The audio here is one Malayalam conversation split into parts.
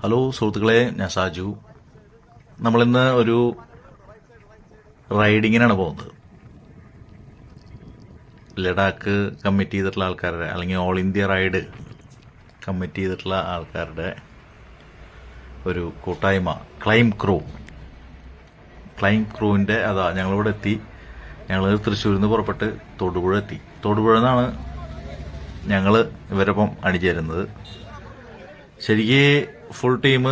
ഹലോ സുഹൃത്തുക്കളെ, ഞാൻ സാജു. നമ്മളിന്ന് ഒരു റൈഡിങ്ങിനാണ് പോകുന്നത്. ലഡാക്ക് കമ്മിറ്റ് ചെയ്തിട്ടുള്ള ആൾക്കാരുടെ, അല്ലെങ്കിൽ ഓൾ ഇന്ത്യ റൈഡ് കമ്മിറ്റ് ചെയ്തിട്ടുള്ള ആൾക്കാരുടെ ഒരു കൂട്ടായ്മ ക്ലൈം ക്രൂവിൻ്റെ ഞങ്ങളിവിടെ എത്തി. ഞങ്ങൾ തൃശ്ശൂരിൽ നിന്ന് പുറപ്പെട്ട് തൊടുപുഴ എത്തി. തൊടുപുഴ നിന്നാണ് ഞങ്ങൾ ഇവരൊപ്പം അണിചേരുന്നത്. ശരിക്ക് ഫുൾ ടീം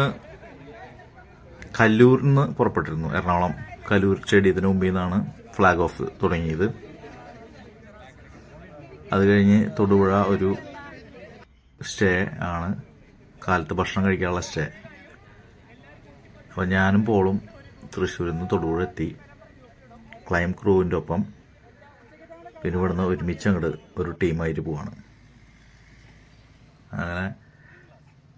കല്ലൂരിൽ നിന്ന് പുറപ്പെട്ടിരുന്നു. എറണാകുളം കല്ലൂർ സ്റ്റേഡിയത്തിന് മുമ്പിൽ നിന്നാണ് ഫ്ലാഗ് ഓഫ് തുടങ്ങിയത്. അത് കഴിഞ്ഞ് തൊടുപുഴ ഒരു സ്റ്റേ ആണ്, കാലത്ത് ഭക്ഷണം കഴിക്കാനുള്ള സ്റ്റേ. അപ്പോൾ ഞാനും പോളും തൃശ്ശൂരിൽ നിന്ന് തൊടുപുഴ എത്തി ക്ലൈം ക്രൂവിൻ്റെ ഒപ്പം. പിന്നെ ഇവിടുന്ന് ഒരുമിച്ച് അങ്ങോട്ട് ഒരു ടീമായിട്ട് പോവാണ്. അങ്ങനെ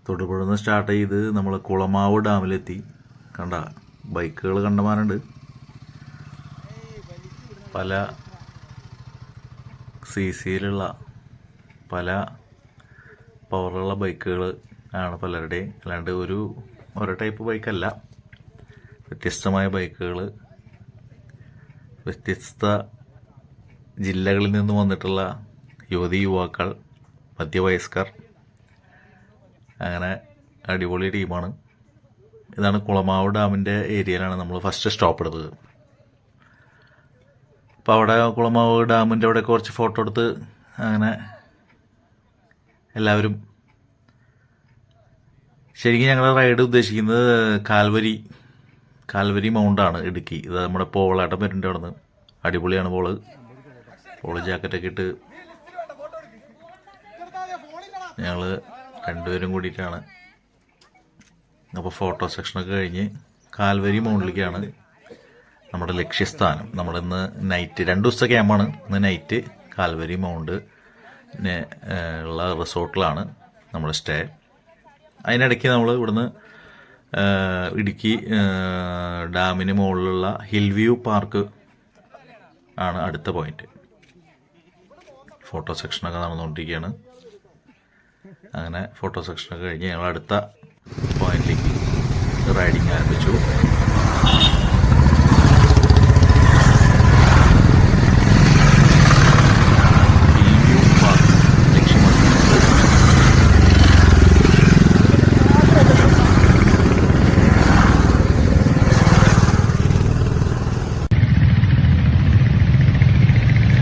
തൊടുപുഴ നിന്ന് സ്റ്റാർട്ട് ചെയ്ത് നമ്മൾ കുളമാവ് ഡാമിലെത്തി. കണ്ട ബൈക്കുകൾ കണ്ടമാനുണ്ട്. പല സിയിലുള്ള പല പവറുള്ള ബൈക്കുകൾ ആണ് പലരുടെയും. അല്ലാണ്ട് ഓരോ ടൈപ്പ് ബൈക്കല്ല, വ്യത്യസ്തമായ ബൈക്കുകൾ, വ്യത്യസ്ത ജില്ലകളിൽ നിന്ന് വന്നിട്ടുള്ള യുവാക്കൾ, മധ്യവയസ്കർ, അങ്ങനെ അടിപൊളി ടീമാണ്. ഇതാണ് കുളമാവ് ഡാമിൻ്റെ ഏരിയയിലാണ് നമ്മൾ ഫസ്റ്റ് സ്റ്റോപ്പ് എടുത്തത്. അപ്പോൾ അവിടെ കുളമാവ് ഡാമിൻ്റെ അവിടെ കുറച്ച് ഫോട്ടോ എടുത്ത് അങ്ങനെ എല്ലാവരും. ശരിക്കും ഞങ്ങളുടെ റൈഡ് ഉദ്ദേശിക്കുന്നത് കാൽവരി മൗണ്ടാണ്, ഇടുക്കി. ഇത് നമ്മുടെ പോളാട്ടം വരുന്നുണ്ട് അവിടെ നിന്ന്. അടിപൊളിയാണ് പോള് ജാക്കറ്റൊക്കെ ഇട്ട് ഞങ്ങൾ രണ്ടുപേരും കൂടിയിട്ടാണ്. അപ്പോൾ ഫോട്ടോ സെക്ഷനൊക്കെ കഴിഞ്ഞ് കാൽവരി മൗണ്ടിലേക്കാണ് നമ്മുടെ ലക്ഷ്യസ്ഥാനം. നമ്മളിന്ന് നൈറ്റ് 2 ദിവസത്തെ ക്യാമ്പാണ്. ഇന്ന് നൈറ്റ് കാൽവരി മൗണ്ട് ഉള്ള റിസോർട്ടിലാണ് നമ്മുടെ സ്റ്റേ. അതിനിടയ്ക്ക് നമ്മൾ ഇവിടുന്ന് ഇടുക്കി ഡാമിന് മുകളിലുള്ള ഹിൽ വ്യൂ പാർക്ക് ആണ് അടുത്ത പോയിന്റ്. ഫോട്ടോ സെക്ഷനൊക്കെ നടന്നുകൊണ്ടിരിക്കുകയാണ്. അങ്ങനെ ഫോട്ടോ സെക്ഷനൊക്കെ കഴിഞ്ഞ് ഞങ്ങൾ അടുത്ത പോയിന്റിലേക്ക് റൈഡിങ് ആരംഭിച്ചു.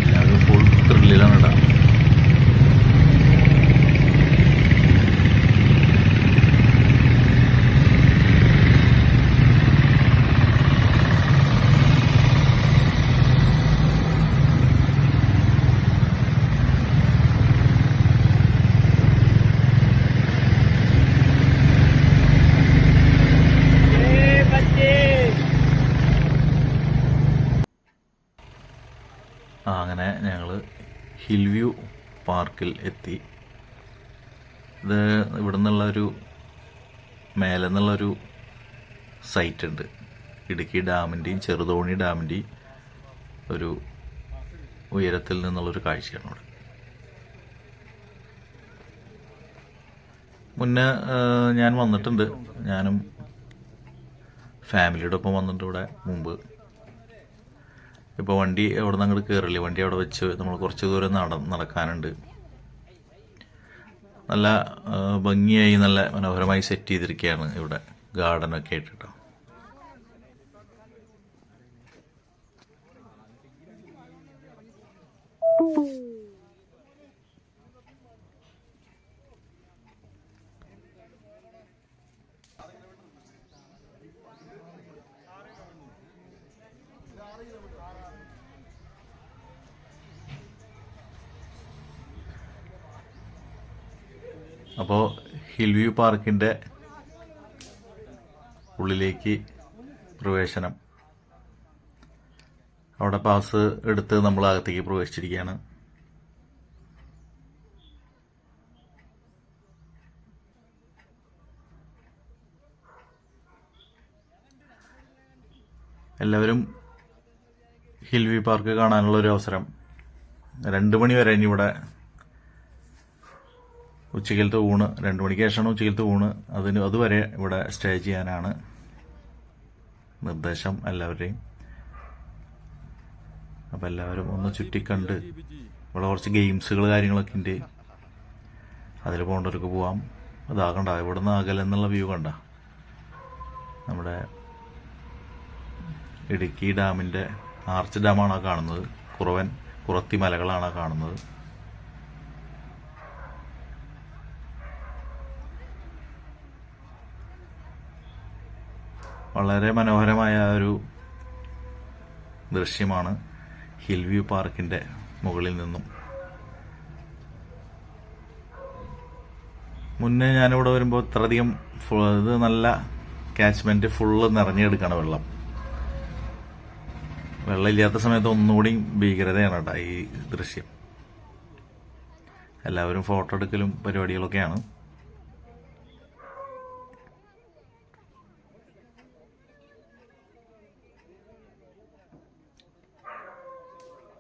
എല്ലാവരും ഫുൾ ത്രില്ലിലാണ് കേട്ടോ. അങ്ങനെ ഞങ്ങൾ ഹിൽ വ്യൂ പാർക്കിൽ എത്തി. ഇത് ഇവിടെ നിന്നുള്ളൊരു മേലെ നിന്നുള്ളൊരു സൈറ്റ് ഉണ്ട്. ഇടുക്കി ഡാമിൻ്റെയും ചെറുതോണി ഡാമിൻ്റെയും ഒരു ഉയരത്തിൽ നിന്നുള്ളൊരു കാഴ്ചയാണ് ഇവിടെ. മുന്നേ ഞാൻ വന്നിട്ടുണ്ട്. ഞാനും ഫാമിലിയുടെ ഒപ്പം വന്നിട്ടുണ്ട് ഇവിടെ മുമ്പ്. ഇപ്പോൾ വണ്ടി എവിടെ നിന്ന് അങ്ങോട്ട് കയറില്ലേ, വണ്ടി അവിടെ വെച്ച് നമ്മൾ കുറച്ച് ദൂരം നടക്കാനുണ്ട്. നല്ല ഭംഗിയായി നല്ല മനോഹരമായി സെറ്റ് ചെയ്തിരിക്കുകയാണ് ഇവിടെ, ഗാർഡനൊക്കെ ആയിട്ടോ. അപ്പോൾ ഹിൽ വ്യൂ പാർക്കിൻ്റെ ഉള്ളിലേക്ക് പ്രവേശനം. അവിടെ പാസ് എടുത്ത് നമ്മൾ അകത്തേക്ക് പ്രവേശിച്ചിരിക്കുകയാണ്. എല്ലാവരും ഹിൽ വ്യൂ പാർക്ക് കാണാനുള്ളൊരു അവസരം. 2 മണി വരെ ഇനി ഇവിടെ ഉച്ചക്കലത്തെ ഊണ് 2 മണിക്ക് ശേഷമാണ് ഉച്ചക്കലത്തെ ഊണ്. അതുവരെ ഇവിടെ സ്റ്റേ ചെയ്യാനാണ് നിർദ്ദേശം എല്ലാവരുടെയും. അപ്പം എല്ലാവരും ഒന്ന് ചുറ്റിക്കണ്ട്, ഇവിടെ കുറച്ച് ഗെയിംസുകൾ കാര്യങ്ങളൊക്കെ ഉണ്ട്, അതിൽ പോകേണ്ടവർക്ക് പോവാം. അതാകണ്ട ഇവിടെ നിന്ന് അകലെന്നുള്ള വ്യൂ കണ്ട നമ്മുടെ ഇടുക്കി ഡാമിൻ്റെ ആർച്ച് ഡാമാണ് കാണുന്നത്. കുറത്തി മലകളാണ് കാണുന്നത്. വളരെ മനോഹരമായ ഒരു ദൃശ്യമാണ് ഹിൽ വ്യൂ പാർക്കിൻ്റെ മുകളിൽ നിന്നും. മുന്നേ ഞാനിവിടെ വരുമ്പോൾ ഇത്രയധികം ഇത് നല്ല കാച്ച്മെൻറ്റ് ഫുള്ള് നിറഞ്ഞെടുക്കുകയാണ് വെള്ളം. വെള്ളമില്ലാത്ത സമയത്ത് ഒന്നുകൂടി ഭീകരതയാണ് കേട്ടോ ഈ ദൃശ്യം. എല്ലാവരും ഫോട്ടോ എടുക്കലും പരിപാടികളൊക്കെയാണ്.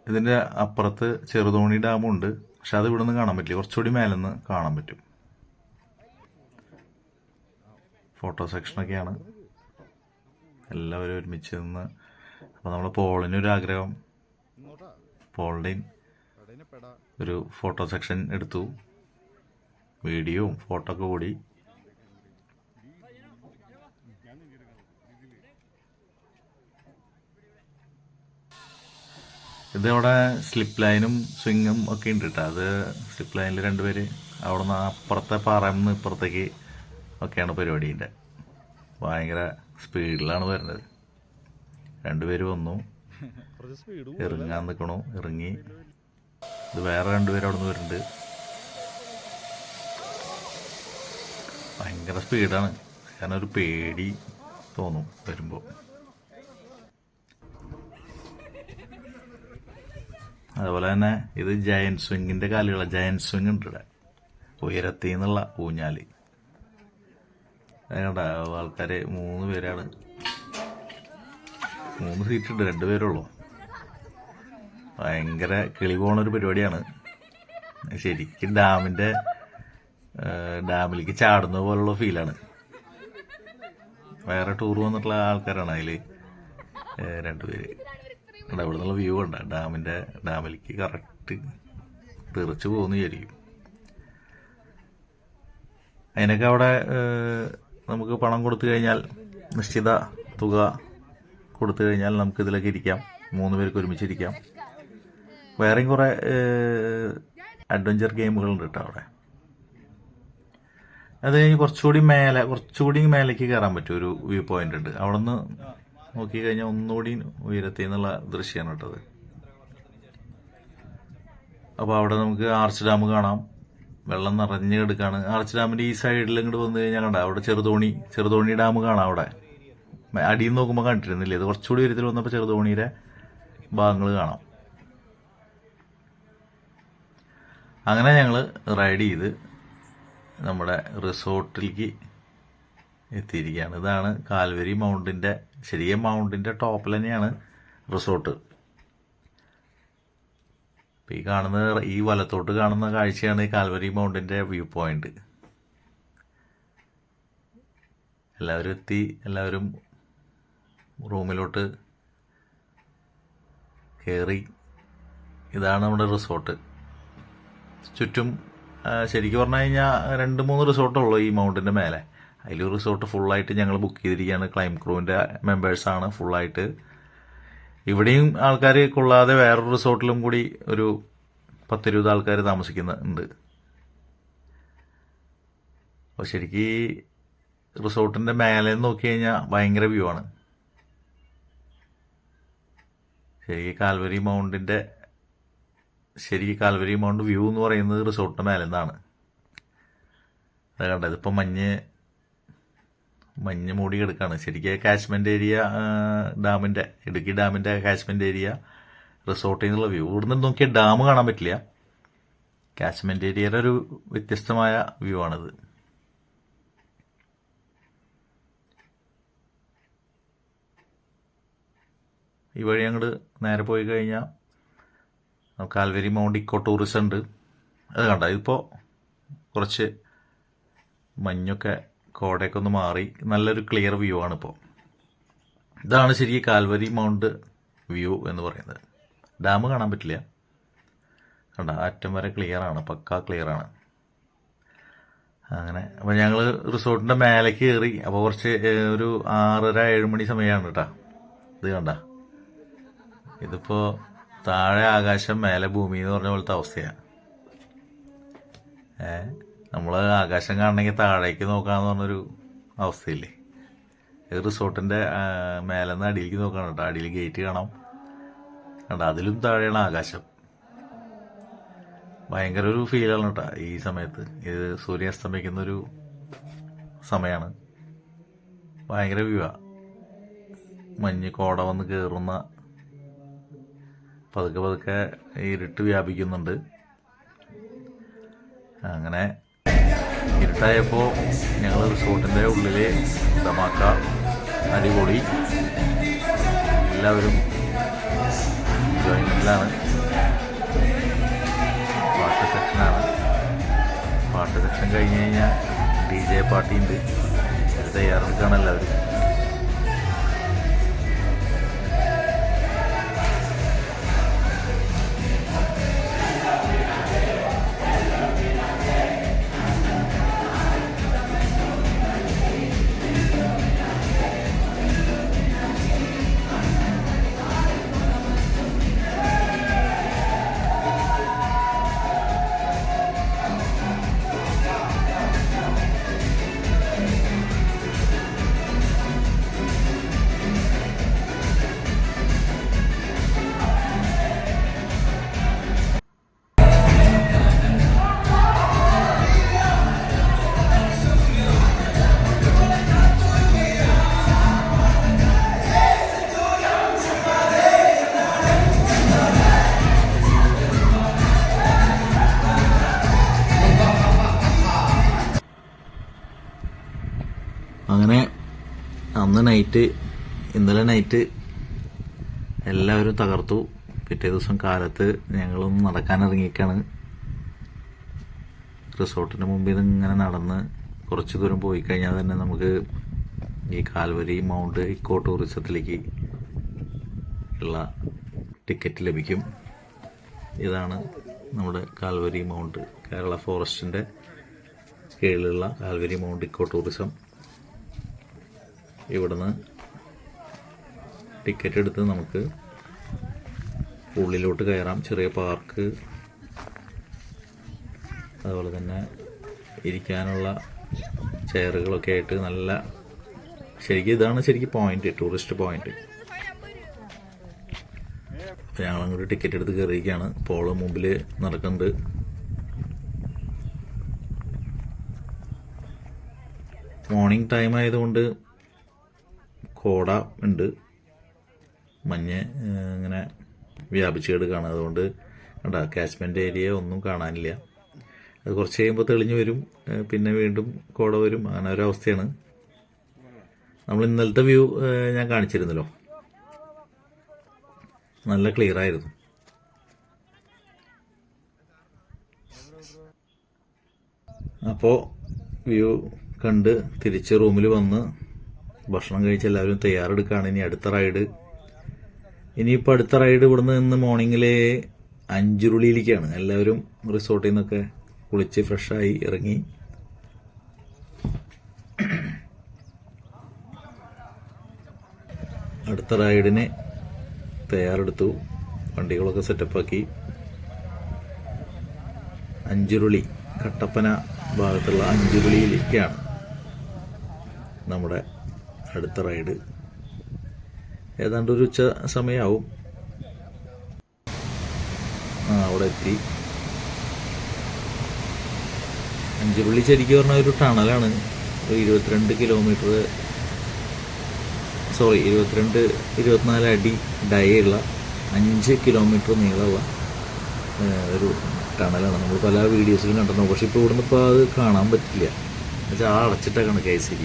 ഇതിൻ്റെ അപ്പുറത്ത് ചെറുതോണി ഡാമുണ്ട്, പക്ഷെ അത് ഇവിടെ നിന്ന് കാണാൻ പറ്റില്ല, കുറച്ചുകൂടി മേലെന്ന് കാണാൻ പറ്റും. ഫോട്ടോ സെക്ഷനൊക്കെയാണ്, എല്ലാവരും ഒരുമിച്ച് നിന്ന്. അപ്പോൾ നമ്മൾ പോളിനൊരാഗ്രഹം, പോളിൻ്റെയും ഒരു ഫോട്ടോ സെക്ഷൻ എടുത്തു, വീഡിയോയും ഫോട്ടോ ഒക്കെ കൂടി. ഇതവിടെ സ്ലിപ്പ് ലൈനും സ്വിങ്ങും ഒക്കെ ഉണ്ട് കേട്ടോ. അത് സ്ലിപ്പ് ലൈനിൽ 2 പേര്, അവിടെ നിന്ന് അപ്പുറത്തെ പാറയിൽ നിന്ന് ഇപ്പുറത്തേക്ക് ഒക്കെയാണ് പരിപാടിൻ്റെ. ഭയങ്കര സ്പീഡിലാണ് വരുന്നത്. 2 പേര് വന്നു, ഇറങ്ങാൻ നിൽക്കണു, ഇറങ്ങി. ഇത് വേറെ 2 പേര് അവിടെ നിന്ന് വരുന്നുണ്ട്. ഭയങ്കര സ്പീഡാണ്, കാരണം ഒരു പേടി തോന്നും വരുമ്പോൾ. അതുപോലെ തന്നെ ഇത് ജയന്റ് സ്വിങ്ങിൻ്റെ കാലുകളാണ്. ജയന്റ് സ്വിങ് ഉണ്ട് ഇവിടെ, ഉയരത്തിൽ നിന്നുള്ള ഊഞ്ഞാല്. അതുകൊണ്ട ആൾക്കാർ 3 പേരാണ്, 3 സീറ്റ് ഉണ്ട്, 2 പേരുള്ളൂ. ഭയങ്കര കിളി പോണൊരു പരിപാടിയാണ്. ശരിക്കും ഡാമിലേക്ക് ചാടുന്ന പോലുള്ള ഫീലാണ്. വേറെ ടൂർ വന്നിട്ടുള്ള ആൾക്കാരാണ് അതിൽ 2 പേര്. ഇവിടെ നിന്നുള്ള വ്യൂ ഉണ്ട്, ഡാമിലേക്ക് കറക്റ്റ് തെറിച്ച് പോകുന്നു വിചാരിക്കും. അതിനൊക്കെ അവിടെ നമുക്ക് പണം കൊടുത്തു കഴിഞ്ഞാൽ, നിശ്ചിത തുക കൊടുത്തു കഴിഞ്ഞാൽ നമുക്ക് ഇതിലൊക്കെ ഇരിക്കാം, 3 പേർക്ക് ഒരുമിച്ചിരിക്കാം. വേറെയും കുറേ അഡ്വഞ്ചർ ഗെയിമുകളുണ്ട് കേട്ടോ അവിടെ. അത് കഴിഞ്ഞ് കുറച്ചുകൂടി മേലേക്ക് കയറാൻ പറ്റും. ഒരു വ്യൂ പോയിന്റ് ഉണ്ട്, അവിടെ നിന്ന് നോക്കിക്കഴിഞ്ഞാൽ ഒന്നുകൂടി ഉയരത്തിൽ നിന്നുള്ള ദൃശ്യമാണ് കേട്ടത്. അപ്പോൾ അവിടെ നമുക്ക് ആർച്ച് ഡാം കാണാം, വെള്ളം നിറഞ്ഞു കിടക്കാണ്. ആർച്ച് ഡാമിൻ്റെ ഈ സൈഡിൽ ഇങ്ങോട്ട് വന്നു കഴിഞ്ഞാൽ കണ്ട അവിടെ ചെറുതോണി ഡാം കാണാം. അവിടെ അടിയിൽ നോക്കുമ്പോൾ കണ്ടിരുന്നില്ലേ, ഇത് കുറച്ചുകൂടി ഉയരത്തിൽ വന്നപ്പോൾ ചെറുതോണിയുടെ ഭാഗങ്ങൾ കാണാം. അങ്ങനെ ഞങ്ങൾ റൈഡ് ചെയ്ത് നമ്മുടെ റിസോർട്ടിലേക്ക് എത്തിയിരിക്കുകയാണ്. ഇതാണ് കാൽവരി മൗണ്ടിൻ്റെ, ശരിക്കും മൗണ്ടിൻ്റെ ടോപ്പിൽ തന്നെയാണ് റിസോർട്ട്. ഇപ്പം ഈ വലത്തോട്ട് കാണുന്ന കാഴ്ചയാണ് ഈ കാൽവരി മൗണ്ടിൻ്റെ വ്യൂ പോയിന്റ്. എല്ലാവരും എത്തി, എല്ലാവരും റൂമിലോട്ട് കയറി. ഇതാണ് നമ്മുടെ റിസോർട്ട്. ചുറ്റും ശരിക്കും പറഞ്ഞു കഴിഞ്ഞാൽ 2-3 റിസോർട്ടുള്ളൂ ഈ മൗണ്ടിൻ്റെ മേലെ. അതിലൊരു റിസോർട്ട് ഫുള്ളായിട്ട് ഞങ്ങൾ ബുക്ക് ചെയ്തിരിക്കുകയാണ്. ക്ലൈം ക്രൂവിൻ്റെ മെമ്പേഴ്സാണ് ഫുള്ളായിട്ട്. ഇവിടെയും ആൾക്കാർ കൊള്ളാതെ വേറൊരു റിസോർട്ടിലും കൂടി ഒരു 10-20 ആൾക്കാർ താമസിക്കുന്നുണ്ട്. അപ്പോൾ ശരിക്കും റിസോർട്ടിൻ്റെ മേലെ നോക്കി കഴിഞ്ഞാൽ ഭയങ്കര വ്യൂ ആണ്. ശരിക്കും കാൽവരി മൗണ്ട് വ്യൂ എന്ന് പറയുന്നത് റിസോർട്ടിൻ്റെ മേലെ നിന്നാണ്. അത് കണ്ടത് ഇതിപ്പോൾ മഞ്ഞ് മൂടി കിടക്കാണ്. ശരിക്കും കാച്ച്മെന്റ് ഏരിയ ഇടുക്കി ഡാമിന്റെ കാച്ച്മെന്റ് ഏരിയ റിസോർട്ടിൽ നിന്നുള്ള വ്യൂ. ഇവിടുന്ന് നോക്കിയാൽ ഡാം കാണാൻ പറ്റില്ല. കാച്ച്മെന്റ് ഏരിയയുടെ ഒരു വ്യത്യസ്തമായ വ്യൂ ആണിത്. ഈ വഴി അങ്ങോട്ട് നേരെ പോയി കഴിഞ്ഞാൽ കാൽവരി മൗണ്ട് ഇക്കോ ടൂറിസം ഉണ്ട്. അത് കണ്ട, ഇതിപ്പോൾ കുറച്ച് മഞ്ഞൊക്കെ കോടയൊക്കെ ഒന്ന് മാറി നല്ലൊരു ക്ലിയർ വ്യൂ ആണ് ഇപ്പോൾ. ഇതാണ് ശരിക്കും കാൽവരി മൗണ്ട് വ്യൂ എന്ന് പറയുന്നത്. ഡാം കാണാൻ പറ്റില്ല, കണ്ട അറ്റം വരെ ക്ലിയറാണ്, പക്കാ ക്ലിയറാണ്. അങ്ങനെ അപ്പോൾ ഞങ്ങൾ റിസോർട്ടിൻ്റെ മേലേക്ക് കയറി. അപ്പോൾ കുറച്ച് ഒരു 6:30-7 മണി സമയമാണ് കേട്ടോ. ഇത് കണ്ട, ഇതിപ്പോൾ താഴെ ആകാശം മേലെ ഭൂമി എന്ന് പറഞ്ഞ പോലത്തെ അവസ്ഥയാണ്. നമ്മൾ ആകാശം കാണണമെങ്കിൽ താഴേക്ക് നോക്കാമെന്ന് പറഞ്ഞൊരു അവസ്ഥയില്ലേ. റിസോർട്ടിൻ്റെ മേലെ നിന്ന് അടിയിലേക്ക് നോക്കണം കേട്ടോ. അടിയിൽ ഗേറ്റ് കാണാം, കണ്ട അതിലും താഴെയാണ് ആകാശം. ഭയങ്കര ഒരു ഫീലാണ് കേട്ടോ ഈ സമയത്ത്. ഇത് സൂര്യാസ്തമിക്കുന്നൊരു സമയമാണ്. ഭയങ്കര വ്യൂവാ. മഞ്ഞ് കോട വന്ന് കയറുന്ന, പതുക്കെ പതുക്കെ ഇരുട്ട് വ്യാപിക്കുന്നുണ്ട്. അങ്ങനെ ഇരുട്ടായപ്പോൾ ഞങ്ങൾ റിസോർട്ടിൻ്റെ ഉള്ളിൽ ധമാക്ക, അടിപൊളി, എല്ലാവരും എൻജോയ്മെൻറ്റിലാണ്. പാട്ട് സെക്ഷനാണ്. പാട്ട് സെക്ഷൻ കഴിഞ്ഞ് കഴിഞ്ഞാൽ DJ പാർട്ടിയുണ്ട്. അത് തയ്യാറെടുക്കുകയാണ് എല്ലാവരും. അങ്ങനെ ഇന്നലെ നൈറ്റ് എല്ലാവരും തകർത്തു. പിറ്റേ ദിവസം കാലത്ത് ഞങ്ങളൊന്ന് നടക്കാനിറങ്ങിയേക്കാണ്. റിസോർട്ടിൻ്റെ മുമ്പിൽ നിന്ന് ഇങ്ങനെ നടന്ന് കുറച്ച് ദൂരം പോയി കഴിഞ്ഞാൽ തന്നെ നമുക്ക് ഈ കാൽവരി മൗണ്ട് ഇക്കോ ടൂറിസത്തിലേക്ക് ഉള്ള ടിക്കറ്റ് ലഭിക്കും. ഇതാണ് നമ്മുടെ കാൽവരി മൗണ്ട്, കേരള ഫോറസ്റ്റിൻ്റെ കീഴിലുള്ള കാൽവരി മൗണ്ട് ഇക്കോ ടൂറിസം. ഇവിടുന്ന് ടിക്കറ്റ് എടുത്ത് നമുക്ക് ഉള്ളിലോട്ട് കയറാം. ചെറിയ പാർക്ക്, അതുപോലെ തന്നെ ഇരിക്കാനുള്ള ചെയറുകളൊക്കെ ആയിട്ട് നല്ല, ഇതാണ് ശരിക്കും പോയിന്റ്, ടൂറിസ്റ്റ് പോയിന്റ്. അപ്പോൾ ഞങ്ങളങ്ങോട്ട് ടിക്കറ്റ് എടുത്ത് കയറിയിരിക്കുകയാണ്. പോള് മുമ്പിൽ നടക്കുന്നുണ്ട്. മോർണിംഗ് ടൈം ആയതുകൊണ്ട് കോട ഉണ്ട്, മഞ്ഞ് ഇങ്ങനെ വ്യാപിച്ച് കിടക്കുകയാണ്. അതുകൊണ്ട് കണ്ട കാച്ച്മെൻ്റ് ഏരിയ ഒന്നും കാണാനില്ല. അത് കുറച്ച് കഴിയുമ്പോൾ തെളിഞ്ഞു വരും, പിന്നെ വീണ്ടും കോട വരും. അങ്ങനെ ഒരവസ്ഥയാണ്. നമ്മൾ ഇന്നലത്തെ വ്യൂ ഞാൻ കാണിച്ചിരുന്നല്ലോ, നല്ല ക്ലിയർ ആയിരുന്നു. അപ്പോൾ വ്യൂ കണ്ട് തിരിച്ച് റൂമിൽ വന്ന് ഭക്ഷണം കഴിച്ച് എല്ലാവരും തയ്യാറെടുക്കുകയാണ്. ഇനി അടുത്ത റൈഡ്. ഇനിയിപ്പോൾ അടുത്ത റൈഡ് ഇവിടുന്ന് ഇന്ന് മോർണിംഗിലെ അഞ്ചുരുളിയിലേക്കാണ്. എല്ലാവരും റിസോർട്ടിൽ നിന്നൊക്കെ കുളിച്ച് ഫ്രഷായി ഇറങ്ങി. അടുത്ത റൈഡിന് തയ്യാറെടുത്തു, വണ്ടികളൊക്കെ സെറ്റപ്പാക്കി. അഞ്ചുരുളി, കട്ടപ്പന ഭാഗത്തുള്ള അഞ്ചുരുളിയിലേക്കാണ് നമ്മുടെ അടുത്ത റൈഡ്. ഏതാണ്ട് ഒരു ഉച്ച സമയമാവും. അവിടെ എത്തി. അഞ്ചുരുളി ശരിക്കും പറഞ്ഞാൽ ഒരു ടണലാണ്. ഒരു 24 അടി ഡയുള്ള 5 കിലോമീറ്റർ നീളമുള്ള ഒരു ടണലാണ്. നമ്മൾ പല വീഡിയോസിലും കണ്ടിരുന്നു. പക്ഷെ ഇപ്പോൾ ഇവിടുന്ന് ഇപ്പോൾ അത് കാണാൻ പറ്റില്ല. എന്നുവെച്ചാൽ ആ അടച്ചിട്ടേക്കാണ് KCB.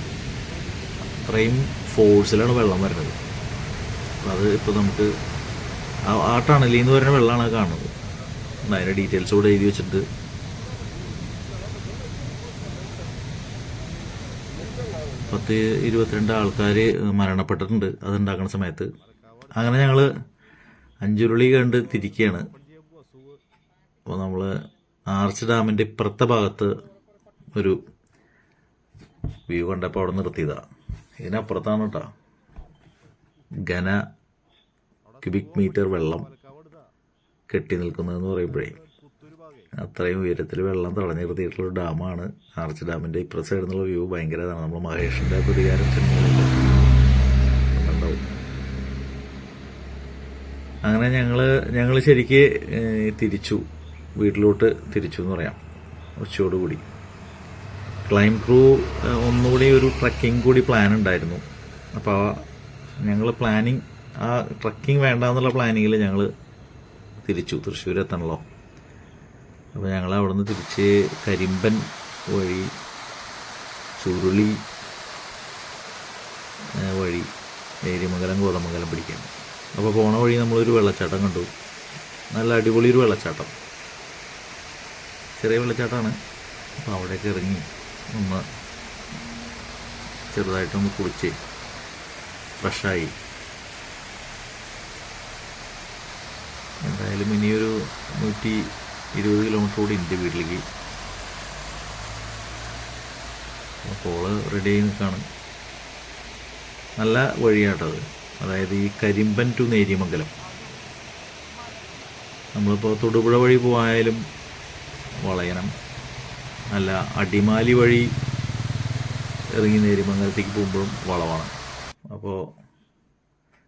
അത്രയും ഫോഴ്സിലാണ് വെള്ളം വരുന്നത്. അപ്പോൾ അത് ഇപ്പോൾ നമുക്ക് ആ ടണലിൽ നിന്ന് വരുന്ന വെള്ളമാണ് കാണുന്നത്. അതിൻ്റെ ഡീറ്റെയിൽസ് കൂടെ എഴുതി വെച്ചിട്ട് 22 ആൾക്കാർ മരണപ്പെട്ടിട്ടുണ്ട് അതുണ്ടാക്കുന്ന സമയത്ത്. അങ്ങനെ ഞങ്ങൾ അഞ്ചുരുളി കണ്ട് തിരിക്കുകയാണ്. അപ്പോൾ നമ്മൾ ആർച്ച് ഡാമിൻ്റെ ഇപ്പുറത്തെ ഭാഗത്ത് ഒരു വ്യൂ കണ്ടപ്പോൾ അവിടെ നിർത്തിയതാണ്. ഇതിനപ്പുറത്താണ് കേട്ടോ ഘന ക്യൂബിക് മീറ്റർ വെള്ളം കെട്ടി നിൽക്കുന്നതെന്ന് പറയുമ്പോഴേ അത്രയും ഉയരത്തിൽ വെള്ളം തടഞ്ഞു നിർത്തിയിട്ടുള്ള ഡാമാണ് ആർച്ച് ഡാമിൻ്റെ ഇപ്പുറ സൈഡിൽ നിന്നുള്ള വ്യൂ ഭയങ്കര ഇതാണ്. നമ്മൾ മഹേഷിൻ്റെ പ്രതികാരം സിനിമയിലുണ്ടാവും. അങ്ങനെ ഞങ്ങൾ ശരിക്ക് തിരിച്ചു വീട്ടിലോട്ട് തിരിച്ചു എന്ന് പറയാം. ഉച്ചയോടുകൂടി ക്ലൈം ക്രൂ ഒന്നുകൂടി ഒരു ട്രക്കിംഗ് കൂടി പ്ലാൻ ഉണ്ടായിരുന്നു. അപ്പോൾ ഞങ്ങൾ ആ ട്രക്കിംഗ് വേണ്ട എന്നുള്ള പ്ലാനിങ്ങിൽ ഞങ്ങൾ തിരിച്ചു. തൃശ്ശൂർ എത്തണല്ലോ. അപ്പോൾ ഞങ്ങൾ അവിടെ നിന്ന് തിരിച്ച് കരിമ്പൻ വഴി ചുരുളി വഴി നേര്യമംഗലം കോതമംഗലം പിടിക്കാൻ. അപ്പോൾ പോണ വഴി നമ്മളൊരു വെള്ളച്ചാട്ടം കണ്ടു. നല്ല അടിപൊളി ഒരു വെള്ളച്ചാട്ടം, ചെറിയ വെള്ളച്ചാട്ടമാണ്. അപ്പോൾ അവിടേക്ക് ഇറങ്ങി ഒന്ന് ചെറുതായിട്ടൊന്ന് കുളിച്ച് ഫ്രഷായി. എന്തായാലും ഇനിയൊരു 120 കിലോമീറ്റർ കൂടി ഉണ്ട് വീട്ടിലേക്ക്. അപ്പോൾ റെഡി ആയി നിൽക്കുകയാണ്. നല്ല വഴിയാട്ടത്. അതായത് ഈ കരിമ്പൻ ടു നേര്യമംഗലം. നമ്മളിപ്പോൾ തൊടുപുഴ വഴി പോയാലും വളയണം, അല്ല അടിമാലി വഴി ഇറങ്ങി നേര്യമംഗലത്തേക്ക് പോകുമ്പോഴും വളവാണ്. അപ്പോൾ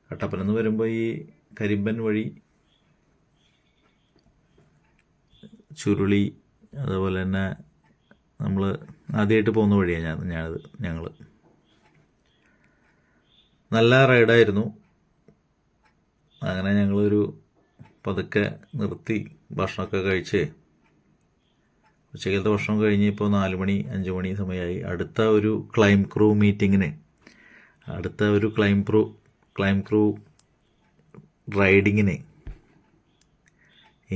കട്ടപ്പന നിന്ന് വരുമ്പോൾ ഈ കരിമ്പൻ വഴി ചുരുളി അതുപോലെ തന്നെ നമ്മൾ ആദ്യമായിട്ട് പോകുന്ന വഴിയാണ് ഞങ്ങൾ നല്ല റൈഡായിരുന്നു. അങ്ങനെ ഞങ്ങളൊരു പതുക്കെ നിർത്തി ഭക്ഷണമൊക്കെ കഴിച്ച് ഉച്ചക്കലത്തെ ഭക്ഷണം കഴിഞ്ഞ് ഇപ്പോൾ 4 മണി 5 മണി സമയമായി. അടുത്ത ഒരു ക്ലൈം ക്രൂ മീറ്റിങ്ങിന്, അടുത്ത ഒരു ക്ലൈം ക്രൂ റൈഡിങ്ങിന്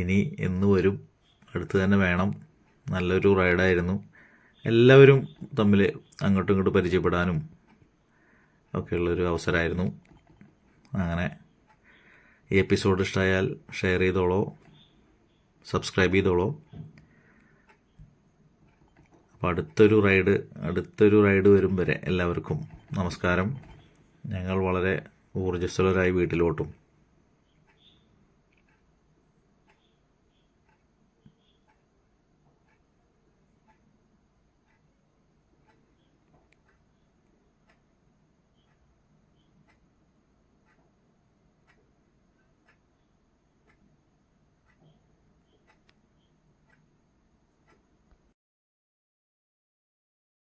ഇനി എന്ന് വരും, അടുത്ത് തന്നെ വേണം. നല്ലൊരു റൈഡായിരുന്നു. എല്ലാവരും തമ്മിൽ അങ്ങോട്ടും ഇങ്ങോട്ടും പരിചയപ്പെടാനും ഒക്കെയുള്ളൊരു അവസരമായിരുന്നു. അങ്ങനെ ഈ എപ്പിസോഡ് ഇഷ്ടമായാൽ ഷെയർ ചെയ്തോളൂ, സബ്സ്ക്രൈബ് ചെയ്തോളൂ. അപ്പോൾ അടുത്തൊരു റൈഡ് വരും വരെ എല്ലാവർക്കും നമസ്കാരം. ഞങ്ങൾ വളരെ ഊർജ്ജസ്വലരായി വീട്ടിലോട്ടും